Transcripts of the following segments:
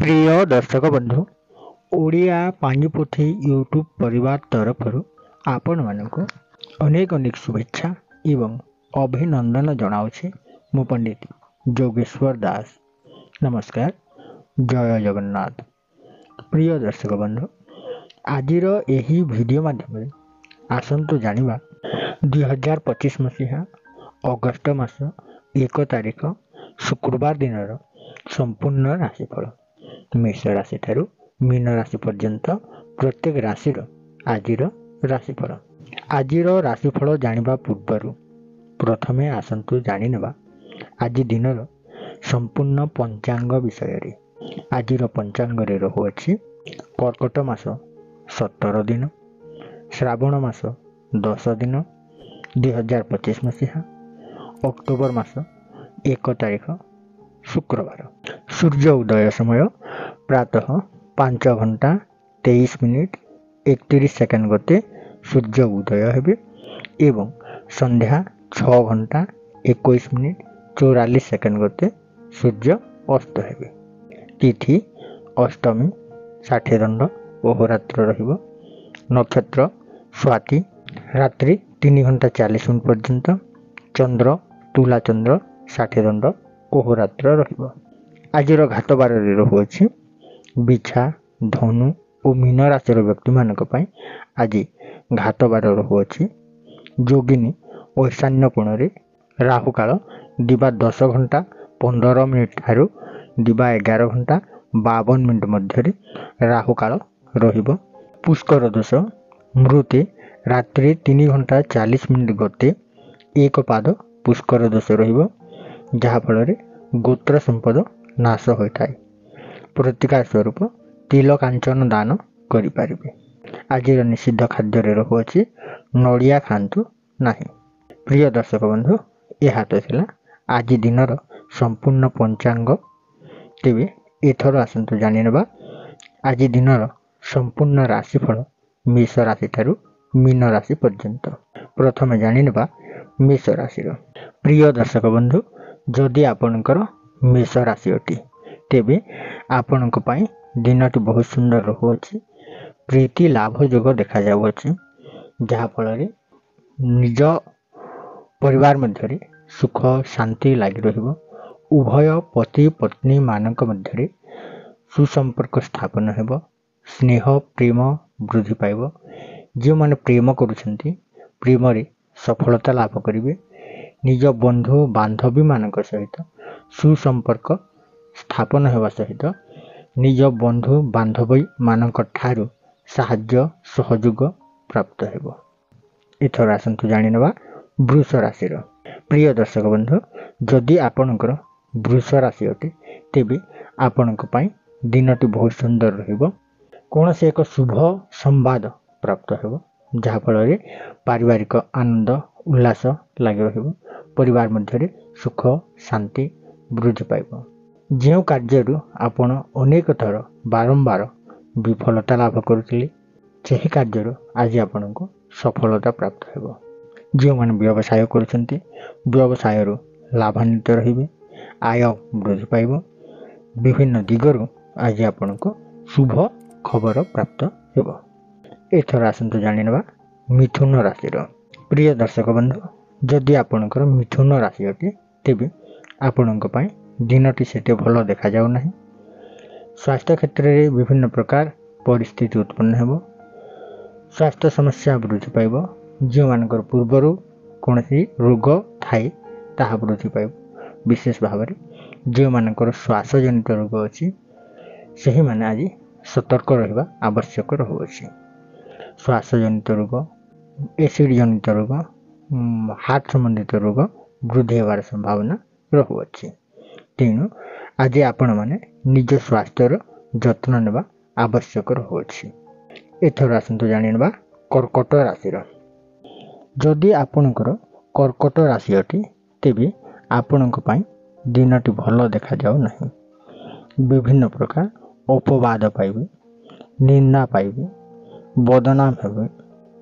प्रिय दर्शक बंधु ओडिया पांजिपोथी यूट्यूब परिवार तरफ आपण मानक अनेक अनेक शुभेच्छा एवं अभिनंदन जनाऊे मु पंडित जोगेश्वर दास। नमस्कार, जय जगन्नाथ। प्रिय दर्शक बंधु आजिर एही वीडियो माध्यम आसतु जानिबा 2025 मसीहा अगस्ट मास 1 तारिख शुक्रवार दिन संपूर्ण राशिफल मेष राशि ठारू मीन राशि पर्यंत प्रत्येक राशिर आजिर राशिफल। आजिर राशिफल जानिबा पूर्वरु प्रथमे आसंतु जानि नेबा आज दिनर संपूर्ण पंचांग विषय रे। आजिर पंचांग रे रहुअछि कर्कट मास 17 दिन, श्रावण मास 10 दिन 2025 मसीहा, अक्टोबर मास 1 तारिख शुक्रवार। सूर्य उदय समय प्रातः 5 घंटा 23 मिनिट 31 सेकंड गते सूर्य उदय हेबे एवं संध्या 6 घंटा 21 मिनिट 44 सेकंड गते सूर्य अस्त हेबे। तिथि अष्टमी षाठीदंड अहोरात्र रहिबो। नक्षत्र स्वाति रात्रि 3 घंटा 40 मिनिट पर्यंत। चंद्र तुला चंद्र षाठीदंड अहोरात्र रहिबो। आजिर घात बार रहुअछि बिछा धनु और मीन राशि व्यक्ति मानक पई आज घात बार रहुअछि। जोगिनी ईशान्य कोण रे राहु काल दिबा 10 घंटा 15 मिनिट ठारू दिबा 11 घंटा 52 मिनिट मध्य राहु काल रहिबो। पुष्कर दोष मृते रात्रि 3 घंटा 40 मिनिट गते 1 पाद पुष्कर दोष रहिबो, जहा फल गोत्र संपद नाश होता है। प्रतिकार स्वरूप तिल कांचन दान करि पारिबे। आज निषिद्ध खाद्य रहुअछि नड़िया खातु नाही। प्रिय दर्शक बंधु यह तो थिला आज दिनर संपूर्ण पंचांग। तेबे एथर आसंतु जानि नेबा आज दिनर संपूर्ण राशिफल मेष राशि ठारू मीन राशि पर्यंत। प्रथमे जानि नेबा मेष राशि। प्रिय दर्शक बंधु जदि आपणकर मेष राशि अटी तेबे आपणक पई दिनटी बहुत सुंदर रहुअछि। प्रीति लाभ जोग देखा जाउछि, जहा फल रे निज परिवार मध्य सुख शांति लागि रहिबो। उभय पति पत्नी मानक मध्य सुसंपर्क स्थापन हेबो। स्नेह प्रेम वृद्धि पाइबो। जो माने प्रेम करूछंती प्रेम रे सफलता लाभ करिवे। निज बंधु बांधवी मानक सहित सुसंपर्क स्थापन हेबा सहित निज बंधु बांधवी मानक ठारू साहाय्य सहयोग प्राप्त हेबो। एथर आसंतु जानि नेबा वृष राशि। प्रिय दर्शक बंधु जदि आपणकर वृष राशि अटे तेबे आपणक पई दिनटी बहुत सुंदर रहिबो। कौन से एक शुभ संवाद प्राप्त हेबो, जहा फल रे पारिवारिक आनंद उल्लास लागि रहिबो। परिवार मध्य सुख शांति वृद्धि पाइबो। जो कार्य आपण अनेक थर बारंबार विफलता लाभ करुथिले ସେହି କାର୍ଯ୍ୟରୁ आज आपनको सफलता प्राप्त हेबो। जो माने व्यवसाय करुछंती व्यवसायରୁ लाभान्वित रहिबे। आय वृद्धि पाइबो। विभिन्न दिगरु आज आपनको शुभ खबर प्राप्त हेबो। एथर आसंतु जानि नेबा मिथुन राशि। प्रिय दर्शक बंधु जदि आपणकर मिथुन राशि अटे तेबे आपणक पई दिनटी सेते भल देखा जाउ नाही। स्वास्थ्य क्षेत्र रे विभिन्न प्रकार परिस्थिति उत्पन्न हेबो। स्वास्थ्य समस्या वृद्धि पाइबो। जो मानकर पूर्वरु कोनसी रोग थाई ताहा वृद्धि पाइबो। विशेष भाव रे जो मानकर श्वास जनित रोग अछि सही माने आज सतर्क रहिबा आवश्यक रहुअछि। श्वास जनित रोग, एसिड जनित रोग, हार्ट संबंधित रोग वृद्धि हेबार संभावना रहुअछि। तेणु आज आपण माने निज स्वास्थ्यर जत्न नेबा आवश्यक रहुअछि। एथर आसंतु जानि नेबा कर्कट राशि। जदि आपणकर कर्कट राशि अटी तेबे आपणक पई दिनटी भल देखा जाउ नाही। विभिन्न प्रकार अपवाद पाइबे, निंदा पाइबे, बदनाम हेबे।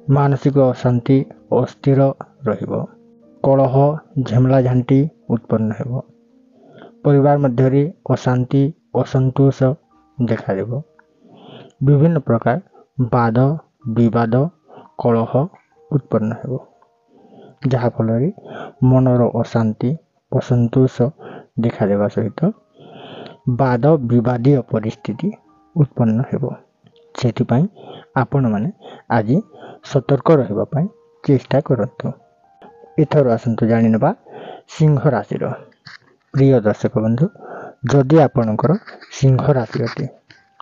मानसिक अशांति अस्थिर रहिबो। कलह झमेला झांटी उत्पन्न हेबो। परिवार मध्य अशांति असंतोष ଦେଖାଦେବ। ବିଭିନ୍ନ ପ୍ରକାର ବାଦ ବିବାଦ କଳହ ଉତ୍ପନ୍ନ ହେବ, ଯାହାଫଳରେ ମନର ଅଶାନ୍ତି ଅସନ୍ତୋଷ ଦେଖାଦେବା ସହିତ ବାଦ ବିବାଦୀୟ ପରିସ୍ଥିତି ଉତ୍ପନ୍ନ ହେବ। ସେଥିପାଇଁ ଆପଣମାନେ ଆଜି ସତର୍କ ରହିବା ପାଇଁ ଚେଷ୍ଟା କରନ୍ତୁ। ଏଥର ଆସନ୍ତୁ ଜାଣିନେବା ସିଂହ ରାଶିର। ପ୍ରିୟ ଦର୍ଶକ ବନ୍ଧୁ, ଯଦି ଆପଣଙ୍କର ସିଂହ ରାଶି ଅଟେ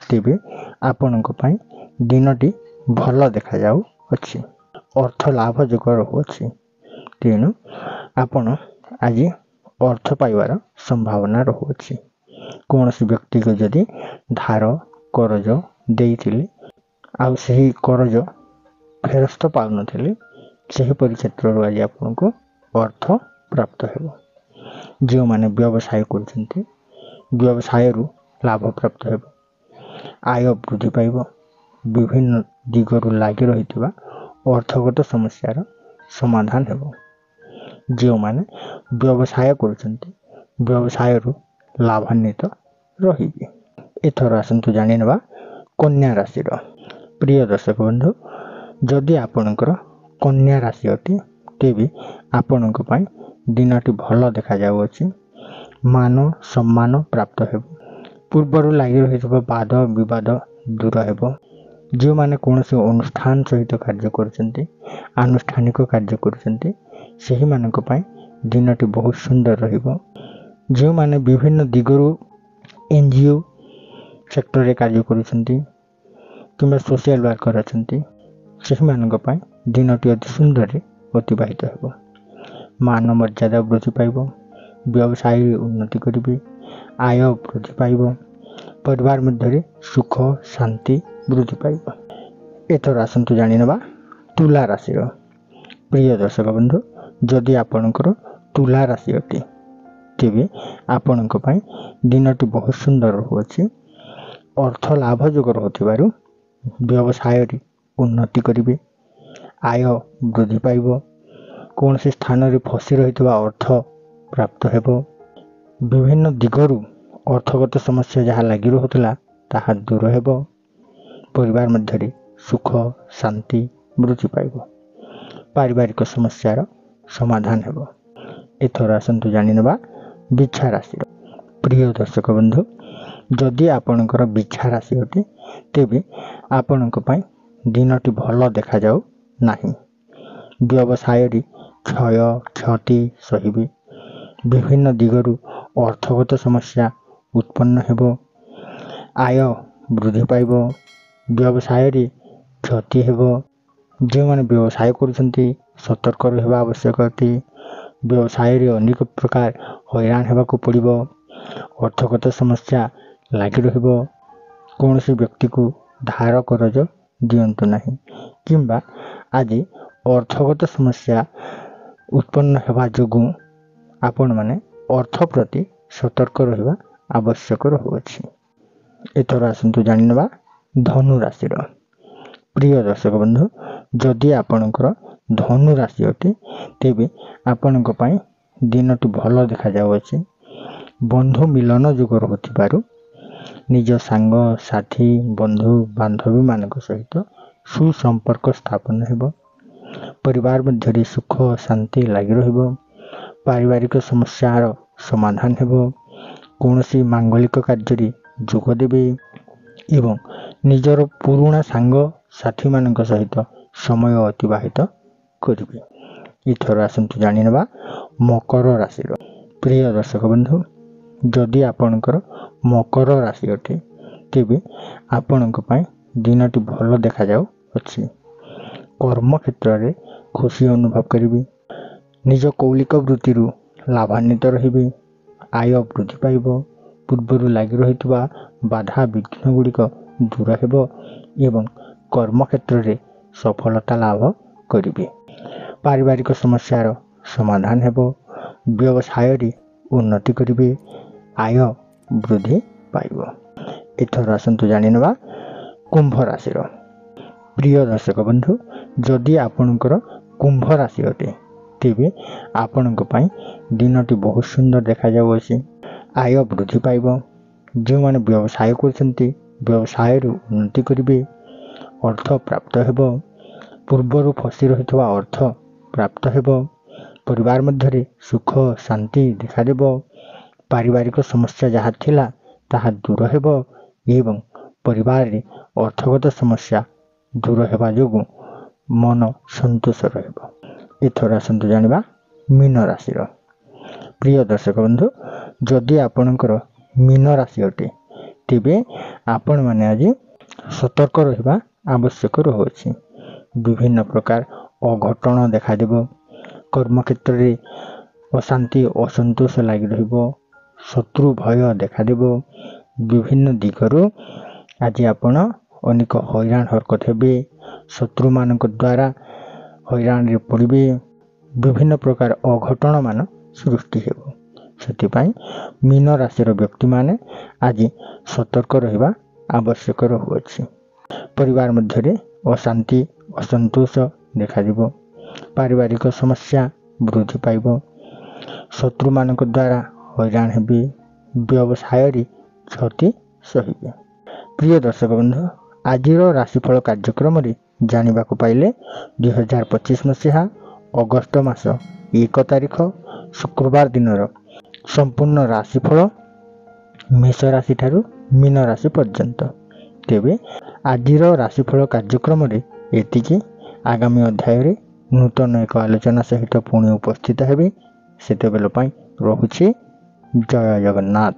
ତେବେ ଆପଣଙ୍କ ପାଇଁ ଦିନଟି ଭଲ ଦେଖାଯାଉଅଛି। ଅର୍ଥ ଲାଭ ଯୋଗ ରହୁଅଛି। ତେଣୁ ଆପଣ ଆଜି ଅର୍ଥ ପାଇବାର ସମ୍ଭାବନା ରହୁଅଛି। କୌଣସି ବ୍ୟକ୍ତିକୁ ଯଦି ଧାର କରଜ ଦେଇଥିଲେ ଆଉ ସେହି କରଜ ଫେରସ୍ତ ପାଉନଥିଲେ, ସେହିପରି କ୍ଷେତ୍ରରୁ ଆଜି ଆପଣଙ୍କୁ ଅର୍ଥ ପ୍ରାପ୍ତ ହେବ। ଯେଉଁମାନେ ବ୍ୟବସାୟ କରୁଛନ୍ତି, ବ୍ୟବସାୟରୁ ଲାଭ ପ୍ରାପ୍ତ ହେବ, ଆୟ ବୃଦ୍ଧି ପାଇବ। ବିଭିନ୍ନ ଦିଗରୁ ଲାଗି ରହିଥିବା ଅର୍ଥଗତ ସମସ୍ୟାର ସମାଧାନ ହେବ। ଯେଉଁମାନେ ବ୍ୟବସାୟ କରୁଛନ୍ତି, ବ୍ୟବସାୟରୁ ଲାଭାନ୍ୱିତ ରହିବେ। ଏଥର ଆସନ୍ତୁ ଜାଣିନେବା କନ୍ୟା ରାଶିର। ପ୍ରିୟ ଦର୍ଶକ ବନ୍ଧୁ, ଯଦି ଆପଣଙ୍କର କନ୍ୟା ରାଶି ଅଟେ ତେବେ ଆପଣଙ୍କ ପାଇଁ ଦିନଟି ଭଲ ଦେଖାଯାଉଅଛି। ମାନ ସମ୍ମାନ ପ୍ରାପ୍ତ ହେବ। ପୂର୍ବରୁ ଲାଗି ରହିଥିବା ବାଦ ବିବାଦ ଦୂର ହେବ। ଯେଉଁମାନେ କୌଣସି ଅନୁଷ୍ଠାନ ସହିତ କାର୍ଯ୍ୟ କରୁଛନ୍ତି, ଆନୁଷ୍ଠାନିକ କାର୍ଯ୍ୟ କରୁଛନ୍ତି, ସେହିମାନଙ୍କ ପାଇଁ ଦିନଟି ବହୁତ ସୁନ୍ଦର ରହିବ। ଯେଉଁମାନେ ବିଭିନ୍ନ ଦିଗରୁ NGO ସେକ୍ଟରରେ କାର୍ଯ୍ୟ କରୁଛନ୍ତି କିମ୍ବା ସୋସିଆଲ ୱାର୍କର ଅଛନ୍ତି, ସେହିମାନଙ୍କ ପାଇଁ ଦିନଟି ଅତି ସୁନ୍ଦରରେ ଅତିବାହିତ ହେବ। ମାନ ମର୍ଯ୍ୟାଦା ବୃଦ୍ଧି ପାଇବ। ବ୍ୟବସାୟରେ ଉନ୍ନତି କରିବେ। ଆୟ ବୃଦ୍ଧି ପାଇବ। ପରିବାର ମଧ୍ୟରେ ସୁଖ ଶାନ୍ତି ବୃଦ୍ଧି ପାଇବ। ଏଥର ଆସନ୍ତୁ ଜାଣିନେବା ତୁଲା ରାଶିର। ପ୍ରିୟ ଦର୍ଶକ ବନ୍ଧୁ, ଯଦି ଆପଣଙ୍କର ତୁଲା ରାଶି ଅଟେ ତେବେ ଆପଣଙ୍କ ପାଇଁ ଦିନଟି ବହୁତ ସୁନ୍ଦର ରହୁଅଛି। ଅର୍ଥ ଲାଭ ଯୋଗ ରହୁଥିବାରୁ ବ୍ୟବସାୟରେ ଉନ୍ନତି କରିବେ। ଆୟ ବୃଦ୍ଧି ପାଇବ। କୌଣସି ସ୍ଥାନରେ ଫସି ରହିଥିବା ଅର୍ଥ ପ୍ରାପ୍ତ ହେବ। ବିଭିନ୍ନ ଦିଗରୁ ଅର୍ଥଗତ ସମସ୍ୟା ଯାହା ଲାଗି ରହୁଥିଲା ତାହା ଦୂର ହେବ। ପରିବାର ମଧ୍ୟରେ ସୁଖ ଶାନ୍ତି ବୃଦ୍ଧି ପାଇବ। ପାରିବାରିକ ସମସ୍ୟାର ସମାଧାନ ହେବ। ଏଥର ଆସନ୍ତୁ ଜାଣିନେବା ବିଛା ରାଶିର। ପ୍ରିୟ ଦର୍ଶକ ବନ୍ଧୁ, ଯଦି ଆପଣଙ୍କର ବିଛା ରାଶି ଅଟେ ତେବେ ଆପଣଙ୍କ ପାଇଁ ଦିନଟି ଭଲ ଦେଖାଯାଉ ନାହିଁ। ବ୍ୟବସାୟରେ କ୍ଷୟ କ୍ଷତି ସହିବେ। ବିଭିନ୍ନ ଦିଗରୁ ଅର୍ଥଗତ ସମସ୍ୟା ଉତ୍ପନ୍ନ ହେବ। ଆୟ ବୃଦ୍ଧି ପାଇବ। ବ୍ୟବସାୟରେ କ୍ଷତି ହେବ। ଯେଉଁମାନେ ବ୍ୟବସାୟ କରୁଛନ୍ତି, ସତର୍କ ରହିବା ଆବଶ୍ୟକ ଅଟେ। ବ୍ୟବସାୟରେ ଅନେକ ପ୍ରକାର ହଇରାଣ ହେବାକୁ ପଡ଼ିବ। ଅର୍ଥଗତ ସମସ୍ୟା ଲାଗି ରହିବ। କୌଣସି ବ୍ୟକ୍ତିକୁ ଧାର କରଜ ଦିଅନ୍ତୁ ନାହିଁ କିମ୍ବା ଆଜି ଅର୍ଥଗତ ସମସ୍ୟା ଉତ୍ପନ୍ନ ହେବା ଯୋଗୁଁ ଆପଣମାନେ ଅର୍ଥ ପ୍ରତି ସତର୍କ ରହିବା ଆବଶ୍ୟକ ରହୁଅଛି। ଏଥର ଆସନ୍ତୁ ଜାଣିନେବା ଧନୁ ରାଶିର। ପ୍ରିୟ ଦର୍ଶକ ବନ୍ଧୁ, ଯଦି ଆପଣଙ୍କର ଧନୁ ରାଶି ଅଟେ ତେବେ ଆପଣଙ୍କ ପାଇଁ ଦିନଟି ଭଲ ଦେଖାଯାଉଅଛି। ବନ୍ଧୁ ମିଳନ ଯୋଗ ରହୁଥିବାରୁ ନିଜ ସାଙ୍ଗ ସାଥୀ ବନ୍ଧୁ ବାନ୍ଧବୀମାନଙ୍କ ସହିତ ସୁସମ୍ପର୍କ ସ୍ଥାପନ ହେବ। ପରିବାର ମଧ୍ୟରେ ସୁଖ ଶାନ୍ତି ଲାଗି ରହିବ। ପାରିବାରିକ ସମସ୍ୟାର ସମାଧାନ ହେବ। କୌଣସି ମାଙ୍ଗଳିକ କାର୍ଯ୍ୟରେ ଯୋଗ ଦେବେ ଏବଂ ନିଜର ପୁରୁଣା ସାଙ୍ଗ ସାଥୀମାନଙ୍କ ସହିତ ସମୟ ଅତିବାହିତ କରିବେ। ଏଥର ଆସନ୍ତୁ ଜାଣିନେବା ମକର ରାଶିର। ପ୍ରିୟ ଦର୍ଶକ ବନ୍ଧୁ, ଯଦି ଆପଣଙ୍କର ମକର ରାଶି ଅଟେ ତେବେ ଆପଣଙ୍କ ପାଇଁ ଦିନଟି ଭଲ ଦେଖାଯାଉଅଛି। କର୍ମକ୍ଷେତ୍ରରେ ଖୁସି ଅନୁଭବ କରିବେ। ନିଜ କୌଳିକ ବୃତ୍ତିରୁ ଲାଭାନ୍ୱିତ ରହିବେ। ଆୟ ବୃଦ୍ଧି ପାଇବ। ପୂର୍ବରୁ ଲାଗି ରହିଥିବା ବାଧା ବିଘ୍ନ ଗୁଡ଼ିକ ଦୂର ହେବ ଏବଂ କର୍ମକ୍ଷେତ୍ରରେ ସଫଳତା ଲାଭ କରିବେ। ପାରିବାରିକ ସମସ୍ୟାର ସମାଧାନ ହେବ। ବ୍ୟବସାୟରେ ଉନ୍ନତି କରିବେ। ଆୟ ବୃଦ୍ଧି ପାଇବ। ଏଥର ଆସନ୍ତୁ ଜାଣିନେବା କୁମ୍ଭ ରାଶିର। ପ୍ରିୟ ଦର୍ଶକ ବନ୍ଧୁ, ଯଦି ଆପଣଙ୍କର କୁମ୍ଭ ରାଶି ଅଟେ ତେବେ ଆପଣଙ୍କ ପାଇଁ ଦିନଟି ବହୁତ ସୁନ୍ଦର ଦେଖାଯାଉଅଛି। ଆୟ ବୃଦ୍ଧି ପାଇବ। ଯେଉଁମାନେ ବ୍ୟବସାୟ କରୁଛନ୍ତି ବ୍ୟବସାୟରୁ ଉନ୍ନତି କରିବେ, ଅର୍ଥ ପ୍ରାପ୍ତ ହେବ, ପୂର୍ବରୁ ଫସି ରହିଥିବା ଅର୍ଥ ପ୍ରାପ୍ତ ହେବ, ପରିବାର ମଧ୍ୟରେ ସୁଖ ଶାନ୍ତି ଦେଖାଦେବ, ପାରିବାରିକ ସମସ୍ୟା ଯାହା ଥିଲା ତାହା ଦୂର ହେବ ଏବଂ ପରିବାରରେ ଅର୍ଥଗତ ସମସ୍ୟା ଦୂର ହେବା ଯୋଗୁଁ ମନ ସନ୍ତୋଷ ରହିବ। ଏଥର ଆସନ୍ତୁ ଜାଣିବା ମୀନ ରାଶିର। ପ୍ରିୟ ଦର୍ଶକ ବନ୍ଧୁ, ଯଦି ଆପଣଙ୍କର ମୀନ ରାଶି ଅଟେ ତେବେ ଆପଣମାନେ ଆଜି ସତର୍କ ରହିବା ଆବଶ୍ୟକ ରହୁଅଛି। ବିଭିନ୍ନ ପ୍ରକାର ଅଘଟଣ ଦେଖାଦେବ, କର୍ମକ୍ଷେତ୍ରରେ ଅଶାନ୍ତି ଅସନ୍ତୋଷ ଲାଗି ରହିବ, ଶତ୍ରୁ ଭୟ ଦେଖାଦେବ, ବିଭିନ୍ନ ଦିଗରୁ ଆଜି ଆପଣ ଅନେକ ହଇରାଣ ହରକତ ହେବେ, ଶତ୍ରୁମାନଙ୍କ ଦ୍ୱାରା ହଇରାଣରେ ପଡ଼ିବେ, ବିଭିନ୍ନ ପ୍ରକାର ଅଘଟଣ ମାନ ସୃଷ୍ଟି ହେବ। ସେଥିପାଇଁ ମୀନ ରାଶିର ବ୍ୟକ୍ତିମାନେ ଆଜି ସତର୍କ ରହିବା ଆବଶ୍ୟକ ରହୁଅଛି। ପରିବାର ମଧ୍ୟରେ ଅଶାନ୍ତି ଅସନ୍ତୋଷ ଦେଖାଯିବ, ପାରିବାରିକ ସମସ୍ୟା ବୃଦ୍ଧି ପାଇବ, ଶତ୍ରୁମାନଙ୍କ ଦ୍ୱାରା ହଇରାଣ ହେବେ, ବ୍ୟବସାୟରେ କ୍ଷତି ସହିବେ। ପ୍ରିୟ ଦର୍ଶକ ବନ୍ଧୁ, ଆଜିର ରାଶିଫଳ କାର୍ଯ୍ୟକ୍ରମରେ ଜାଣିବାକୁ ପାଇଲେ 2025 ମସିହା ଅଗଷ୍ଟ ମାସ 1 ତାରିଖ ଶୁକ୍ରବାର ଦିନର ସମ୍ପୂର୍ଣ୍ଣ ରାଶିଫଳ ମେଷ ରାଶି ଠାରୁ ମୀନ ରାଶି ପର୍ଯ୍ୟନ୍ତ। ତେବେ ଆଜିର ରାଶିଫଳ କାର୍ଯ୍ୟକ୍ରମରେ ଏତିକି। ଆଗାମୀ ଅଧ୍ୟାୟରେ ନୂତନ ଏକ ଆଲୋଚନା ସହିତ ପୁଣି ଉପସ୍ଥିତ ହେବି। ସେତେବେଳ ପାଇଁ ରହୁଛି। ଜୟ ଜଗନ୍ନାଥ।